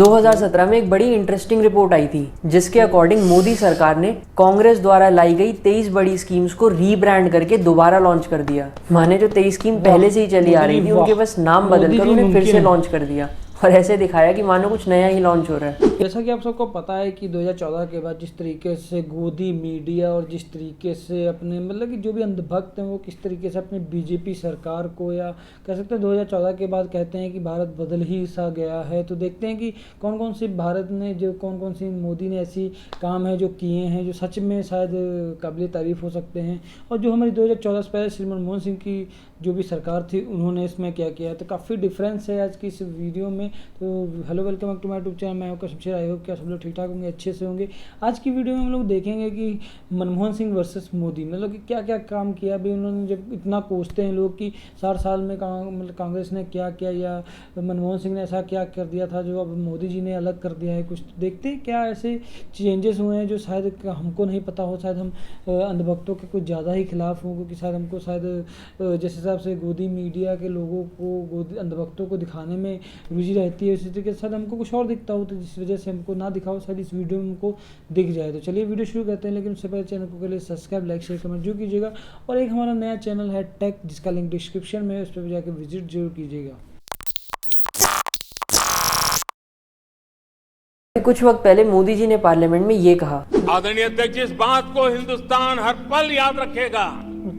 2017 में एक बड़ी इंटरेस्टिंग रिपोर्ट आई थी जिसके अकॉर्डिंग मोदी सरकार ने कांग्रेस द्वारा लाई गई 23 बड़ी स्कीम्स को रीब्रांड करके दोबारा लॉन्च कर दिया। माने जो 23 स्कीम पहले से ही चली आ रही थी उनके बस नाम बदलकर उन्हें फिर से लॉन्च कर दिया और ऐसे दिखाया कि मानो कुछ नया ही लॉन्च हो रहा है। जैसा कि आप सबको पता है कि 2014 के बाद जिस तरीके से गोदी मीडिया और जिस तरीके से अपने मतलब कि जो भी अंधभक्त हैं वो किस तरीके से अपने बीजेपी सरकार को या कह सकते हैं 2014 के बाद कहते हैं कि भारत बदल ही सा गया है। तो देखते हैं कि कौन कौन सी भारत ने जो कौन कौन सी मोदी ने ऐसी काम है जो किए हैं जो सच में शायद काबिल तारीफ़ हो सकते हैं, और जो हमारी 2014 से पहले श्री मनमोहन सिंह की जो भी सरकार थी उन्होंने इसमें क्या किया। तो काफ़ी डिफरेंस है आज की इस वीडियो में। तो hello welcome to my YouTube channel, मैं आपका शमशेर। आई होप क्या सब लोग ठीक ठाक होंगे, अच्छे से होंगे। आज की वीडियो में हम लोग देखेंगे कि मनमोहन सिंह वर्सेस मोदी मतलब कि क्या क्या काम किया अभी उन्होंने। जब इतना कोसते हैं लोग कि 60 साल में मतलब कांग्रेस ने क्या किया या मनमोहन सिंह ने ऐसा क्या कर दिया था जो अब मोदी जी ने अलग कर दिया है कुछ। तो देखते हैं क्या ऐसे चेंजेस हुए हैं जो शायद हमको नहीं पता हो, शायद हम अंधभक्तों के कुछ ज़्यादा ही खिलाफ हों, क्योंकि शायद हमको शायद जिस हिसाब से गोदी मीडिया के लोगों को अंधभक्तों को दिखाने में रुचि रहती है उसी तरीके से शायद हमको कुछ और दिखता हो, तो जिस वजह से हमको ना दिखाओ शायद इस वीडियो में हमको दिख जाए। तो चलिए वीडियो शुरू करते हैं, लेकिन उससे पहले चैनल को के लिए सब्सक्राइब लाइक शेयर कमेंट जरूर कीजिएगा। और एक हमारा नया चैनल है टेक जिसका लिंक डिस्क्रिप्शन में है, उस पर भी जाकर विजिट जरूर कीजिएगा। कुछ वक्त पहले मोदी जी ने पार्लियामेंट में ये कहा, आदरणीय अध्यक्ष, इस बात को हिंदुस्तान हर पल याद रखेगा।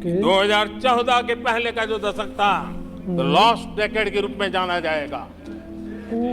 2014 के पहले का जो दशक था तो लॉस्ट डेकेड के रूप में जाना जाएगा।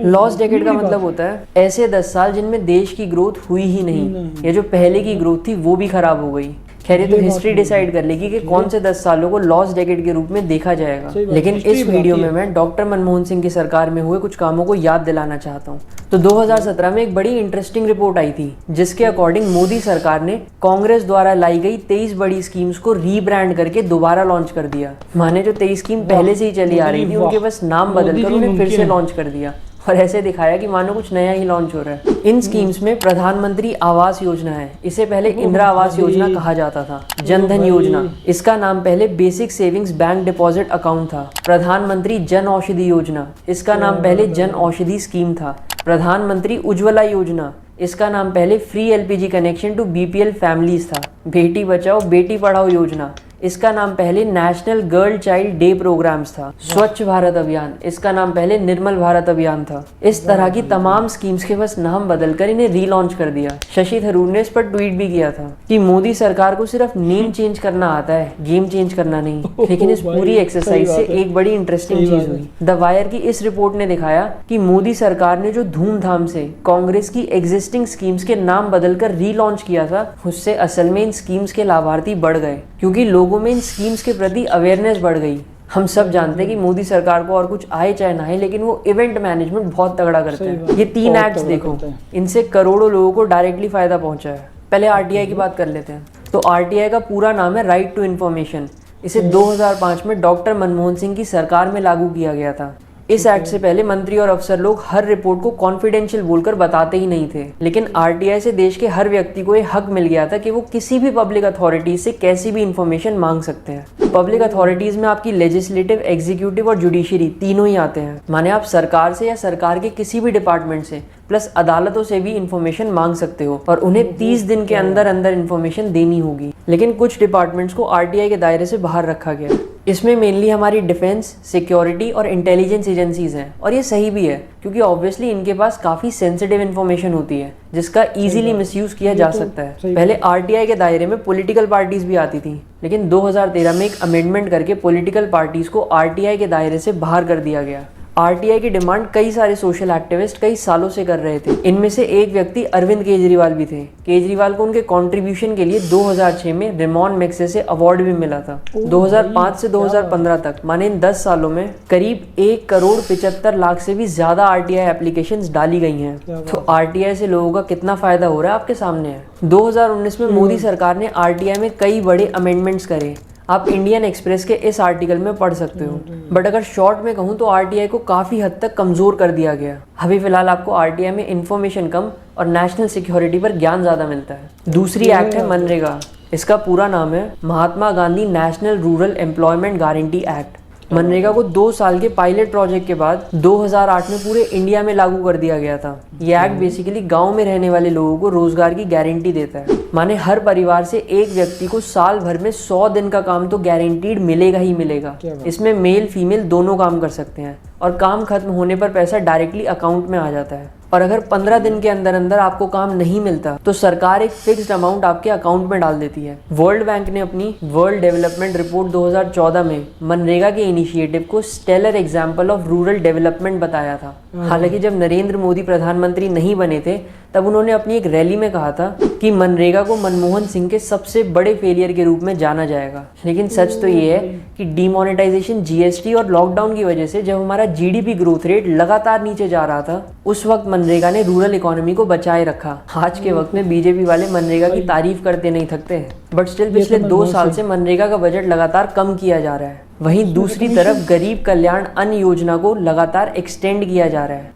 लॉस्ट डेकेड का मतलब होता है ऐसे 10 साल जिनमें देश की ग्रोथ हुई ही नहीं या जो पहले की ग्रोथ थी वो भी खराब हो गई। खैर ये तो हिस्ट्री डिसाइड कर लेगी कि कौन से 10 सालों को लॉस्ट डेकेड के रूप में देखा जाएगा। लेकिन इस वीडियो में मैं डॉक्टर मनमोहन सिंह की सरकार में हुए कुछ कामों को याद दिलाना चाहता हूँ। तो 2017 में एक बड़ी इंटरेस्टिंग रिपोर्ट आई थी जिसके अकॉर्डिंग मोदी सरकार ने कांग्रेस द्वारा लाई गई 23 बड़ी स्कीम्स को रीब्रांड करके दोबारा लॉन्च कर दिया। माने जो 23 स्कीम पहले से ही चली आ रही थी उनके बस नाम बदलकर उन्हें फिर से लॉन्च कर दिया और ऐसे दिखाया कि मानो कुछ नया ही लॉन्च हो रहा है। इन स्कीम्स में प्रधानमंत्री आवास योजना है, इसे पहले इंदिरा आवास योजना कहा जाता था। जन धन योजना, इसका नाम पहले basic savings bank deposit account था। प्रधानमंत्री जन औषधि योजना, इसका नाम पहले जन औषधि स्कीम था। प्रधानमंत्री उज्ज्वला योजना, इसका नाम पहले free LPG connection to BPL families था। बेटी बचाओ बेटी पढ़ाओ योजना, इसका नाम पहले national girl child day programmes था। स्वच्छ भारत अभियान, इसका नाम पहले निर्मल भारत अभियान था। इस तरह की तमाम स्कीम्स के बस नाम बदलकर इन्हें रीलॉन्च कर दिया। शशि थरूर ने इस पर ट्वीट भी किया था कि मोदी सरकार को सिर्फ नेम चेंज करना आता है, गेम चेंज करना नहीं। लेकिन इस पूरी एक्सरसाइज से एक बड़ी इंटरेस्टिंग चीज हुई। द वायर की इस रिपोर्ट ने दिखाया कि मोदी सरकार ने जो धूमधाम से कांग्रेस की एग्जिस्टिंग स्कीम्स के नाम बदलकर रीलॉन्च किया था उससे असल में इन स्कीम्स के लाभार्थी बढ़ गए, क्योंकि लोगों में इन स्कीम्स के प्रति अवेयरनेस बढ़ गई। हम सब जानते हैं कि मोदी सरकार को और कुछ आए चाहे ना आए लेकिन वो इवेंट मैनेजमेंट बहुत तगड़ा करते हैं। ये 3 एक्ट्स देखो, इनसे करोड़ों लोगों को डायरेक्टली फायदा पहुंचा है। पहले आरटीआई की बात कर लेते हैं। तो आरटीआई का पूरा नाम है राइट टू इन्फॉर्मेशन। इसे 2005 में डॉक्टर मनमोहन सिंह की सरकार में लागू किया गया था। इस एक्ट से पहले मंत्री और अफसर लोग हर रिपोर्ट को कॉन्फिडेंशियल बोलकर बताते ही नहीं थे, लेकिन आरटीआई से देश के हर व्यक्ति को ये हक मिल गया था कि वो किसी भी पब्लिक अथॉरिटीज से कैसी भी इंफॉर्मेशन मांग सकते हैं। पब्लिक अथॉरिटीज में आपकी लेजिस्लेटिव, एग्जीक्यूटिव और जुडिशरी तीनों ही आते हैं। माने आप सरकार से या सरकार के किसी भी डिपार्टमेंट से प्लस अदालतों से भी इंफॉर्मेशन मांग सकते हो और उन्हें 30 दिन के अंदर अंदर इंफॉर्मेशन देनी होगी। लेकिन कुछ डिपार्टमेंट्स को आरटीआई के दायरे से बाहर रखा गया है। इसमें मेनली हमारी डिफेंस, सिक्योरिटी और इंटेलिजेंस एजेंसीज हैं, और ये सही भी है क्योंकि ऑब्वियसली इनके पास काफ़ी सेंसिटिव इन्फॉर्मेशन होती है जिसका इजीली मिसयूज किया जा सकता है। पहले आरटीआई के दायरे में पॉलिटिकल पार्टीज भी आती थी, लेकिन 2013 में एक अमेंडमेंट करके पॉलिटिकल पार्टीज को आरटीआई के दायरे से बाहर कर दिया गया। आरटीआई की डिमांड कई सारे सोशल एक्टिविस्ट कई सालों से कर रहे थे। इनमें से एक व्यक्ति अरविंद केजरीवाल भी थे। केजरीवाल को उनके कंट्रीब्यूशन के लिए 2006 में रेमॉन मैग्सेसे अवार्ड भी मिला था। 2005 से 2015 तक माने इन 10 सालों में करीब 1,75,00,000 से भी ज्यादा आरटीआई एप्लीकेशंस डाली गई हैं। तो आरटीआई से लोगों का कितना फायदा हो रहा है आपके सामने है। 2019 में मोदी सरकार ने आरटीआई में कई बड़े अमेंडमेंट्स करे। आप इंडियन एक्सप्रेस के इस आर्टिकल में पढ़ सकते हो। बट अगर शॉर्ट में कहूँ तो आरटीआई को काफ़ी हद तक कमज़ोर कर दिया गया। अभी फिलहाल आपको आरटीआई में इन्फॉर्मेशन कम और नेशनल सिक्योरिटी पर ज्ञान ज़्यादा मिलता है। दूसरी एक्ट है मनरेगा। इसका पूरा नाम है Mahatma Gandhi national rural employment guarantee act. मनरेगा को 2 साल के पायलट प्रोजेक्ट के बाद 2008 में पूरे इंडिया में लागू कर दिया गया था। ये एक्ट बेसिकली गांव में रहने वाले लोगों को रोजगार की गारंटी देता है। माने हर परिवार से एक व्यक्ति को साल भर में 100 दिन का काम तो गारंटीड मिलेगा ही मिलेगा। इसमें मेल फीमेल दोनों काम कर सकते हैं और काम खत्म होने पर पैसा डायरेक्टली अकाउंट में आ जाता है। और अगर 15 दिन के अंदर अंदर आपको काम नहीं मिलता तो सरकार एक फिक्स्ड अमाउंट आपके अकाउंट में डाल देती है। वर्ल्ड बैंक ने अपनी वर्ल्ड डेवलपमेंट रिपोर्ट 2014 में मनरेगा के इनिशिएटिव को stellar example of rural development बताया था। हालांकि जब नरेंद्र मोदी प्रधानमंत्री नहीं बने थे तब उन्होंने अपनी एक रैली में कहा था कि मनरेगा को मनमोहन सिंह के सबसे बड़े फेलियर के रूप में जाना जाएगा। लेकिन सच तो ये है कि डीमोनेटाइजेशन, जीएसटी और लॉकडाउन की वजह से जब हमारा जीडीपी ग्रोथ रेट लगातार नीचे जा रहा था उस वक्त मनरेगा ने रूरल इकोनॉमी को बचाए रखा। आज के वक्त में बीजेपी वाले मनरेगा की तारीफ करते नहीं थकते, बट स्टिल पिछले 2 साल से मनरेगा का बजट लगातार कम किया जा रहा है। वहीं दूसरी तरफ गरीब कल्याण अन्न योजना को लगातार एक्सटेंड किया जा रहा है।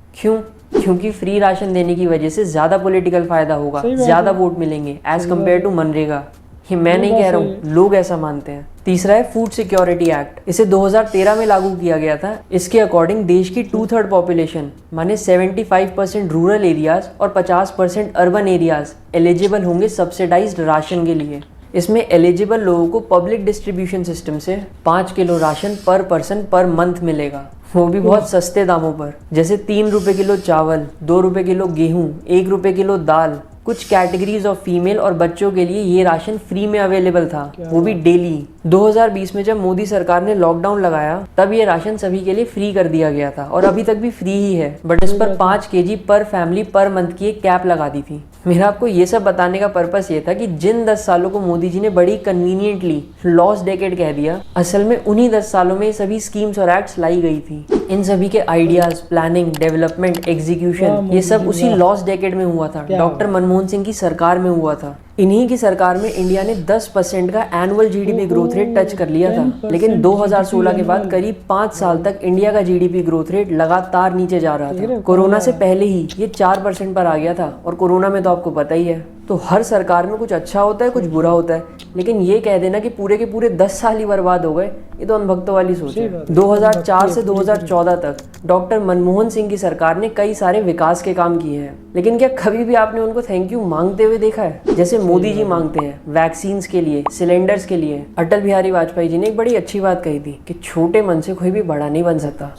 क्योंकि फ्री राशन देने की वजह से ज्यादा पॉलिटिकल फायदा होगा, ज्यादा वोट मिलेंगे एज कम्पेयर टू मनरेगा। ये मैं नहीं कह रहा हूँ, लोग ऐसा मानते हैं। तीसरा है फूड सिक्योरिटी एक्ट। इसे 2013 में लागू किया गया था। इसके अकॉर्डिंग देश की 2/3 पॉपुलेशन माने 75% रूरल एरियाज और 50% अर्बन एरियाज एलिजिबल होंगे सब्सिडाइज्ड राशन के लिए। इसमें एलिजिबल लोगों को पब्लिक डिस्ट्रीब्यूशन सिस्टम से 5 किलो राशन पर पर्सन पर मंथ मिलेगा, वो भी बहुत सस्ते दामों पर। जैसे 3 रुपए किलो चावल, 2 रुपए किलो गेहूं, 1 रुपए किलो दाल। कुछ कैटेगरीज ऑफ फीमेल और बच्चों के लिए ये राशन फ्री में अवेलेबल था, वो भी डेली। 2020 में जब मोदी सरकार ने लॉकडाउन लगाया तब ये राशन सभी के लिए फ्री कर दिया गया था और अभी तक भी फ्री ही है, बट इस पर 5 kg पर फैमिली पर मंथ की एक कैप लगा दी थी। मेरा आपको ये सब बताने का पर्पस ये था कि जिन 10 सालों को मोदी जी ने बड़ी कन्वीनियंटली लॉस्ट डेकेड कह दिया, असल में उन्हीं 10 सालों में ये सभी स्कीम्स और एक्ट्स लाई गई थी। इन सभी के आइडियाज, प्लानिंग, डेवलपमेंट, एग्जीक्यूशन ये सब उसी लॉस्ट डेकेड में हुआ था, डॉक्टर मनमोहन सिंह की सरकार में हुआ था। इन्हीं की सरकार में इंडिया ने 10% का annual GDP growth rate touch कर लिया था। लेकिन 2016 के बाद करीब 5 साल तक इंडिया का जीडीपी ग्रोथ रेट लगातार नीचे जा रहा था। कोरोना से पहले ही ये 4% पर आ गया था और कोरोना में तो आपको पता ही है। तो हर सरकार में कुछ अच्छा होता है, कुछ बुरा होता है, लेकिन ये कह देना कि पूरे के पूरे 10 साल ही बर्बाद हो गए, ये तो अनभक्तों वाली सोच है। 2004 से 2014 तक डॉक्टर मनमोहन सिंह की सरकार ने कई सारे विकास के काम किए हैं, लेकिन क्या कभी भी आपने उनको थैंक यू मांगते हुए देखा है? जैसे मोदी जी मांगते हैं वैक्सीन्स के लिए, सिलेंडर्स के लिए। अटल बिहारी वाजपेयी जी ने एक बड़ी अच्छी बात कही थी कि छोटे मन से कोई भी बड़ा नहीं बन सकता।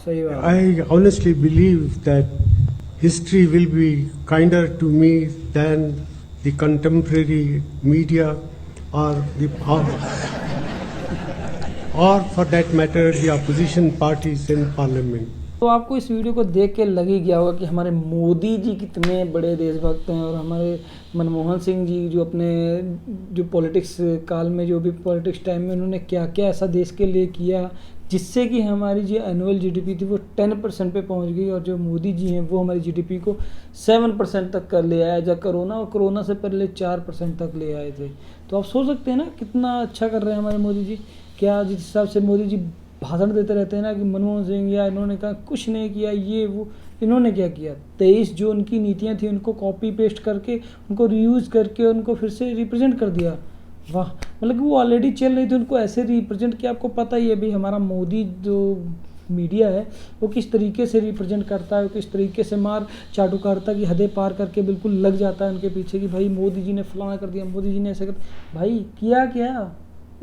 I honestly believe that history will be kinder to me than the contemporary media or for that matter the opposition parties in parliament. तो आपको इस वीडियो को देख के लग ही गया होगा कि हमारे मोदी जी कितने बड़े देशभक्त हैं और हमारे मनमोहन सिंह जी जो अपने जो पॉलिटिक्स काल में, जो भी पॉलिटिक्स टाइम में उन्होंने क्या क्या ऐसा देश के लिए किया जिससे कि हमारी जो एनुअल जीडीपी थी वो 10% पे पहुंच गई। और जो मोदी जी हैं वो हमारी जीडीपी को 7% तक कर ले आया, जब कोरोना से पहले 4% तक ले आए थे। तो आप सोच सकते हैं ना कितना अच्छा कर रहे हैं हमारे मोदी जी। क्या जिस हिसाब से मोदी जी भाषण देते रहते हैं ना कि मनमोहन सिंह या इन्होंने कहा कुछ नहीं किया, ये वो, इन्होंने क्या किया? 23 जो उनकी नीतियाँ थी उनको कॉपी पेस्ट करके, उनको रीयूज़ करके उनको फिर से रिप्रेजेंट कर दिया। वाह, मतलब कि वो ऑलरेडी चल रही थी, उनको ऐसे रिप्रेजेंट किया। आपको पता ही है भाई हमारा मोदी जो मीडिया है वो किस तरीके से रिप्रेजेंट करता है, वो किस तरीके से मार चाटुकारिता की हदें पार करके बिल्कुल लग जाता है उनके पीछे कि भाई मोदी जी ने फलाना कर दिया, मोदी जी ने ऐसे कर। भाई किया क्या?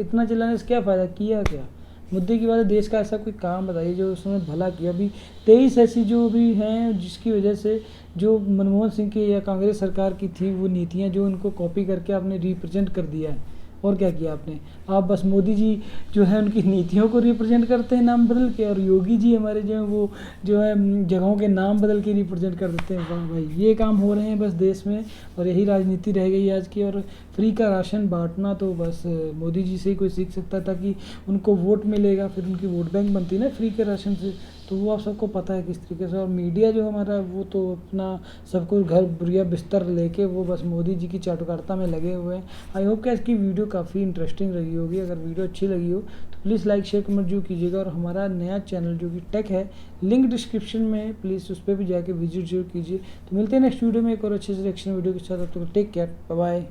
इतना चिल्लाने से क्या फ़ायदा? किया क्या? मुद्दे की बात है, देश का ऐसा कोई काम बताइए जो उसने भला किया। अभी 23 ऐसी जो भी हैं जिसकी वजह से जो मनमोहन सिंह की या कांग्रेस सरकार की थी वो नीतियां जो उनको कॉपी करके आपने रिप्रेजेंट कर दिया है। और क्या किया आपने? आप बस मोदी जी जो है उनकी नीतियों को रिप्रेजेंट करते हैं नाम बदल के, और योगी जी हमारे जो है वो जो है जगहों के नाम बदल के रिप्रेजेंट कर देते हैं। वाह भाई, ये काम हो रहे हैं बस देश में और यही राजनीति रह गई आज की। और फ्री का राशन बांटना तो बस मोदी जी से ही कोई सीख सकता है, ताकि उनको वोट मिलेगा, फिर उनकी वोट बैंक बनती है ना फ्री के राशन से। तो वो आप सबको पता है किस तरीके से। और मीडिया जो हमारा वो तो अपना सबको घर बुरिया बिस्तर लेके वो बस मोदी जी की चाटुकारिता में लगे हुए हैं। आई होप कि इसकी वीडियो काफ़ी इंटरेस्टिंग लगी होगी। अगर वीडियो अच्छी लगी हो तो प्लीज़ लाइक शेयर कमेंट जरूर कीजिएगा। और हमारा नया चैनल जो कि टेक है, लिंक डिस्क्रिप्शन में है, प्लीज़ उस पर भी जाके विजिट जरूर कीजिए। तो मिलते हैं नेक्स्ट वीडियो में एक और अच्छे से रिएक्शन वीडियो के साथ। अब तक टेक केयर, बाय बाय।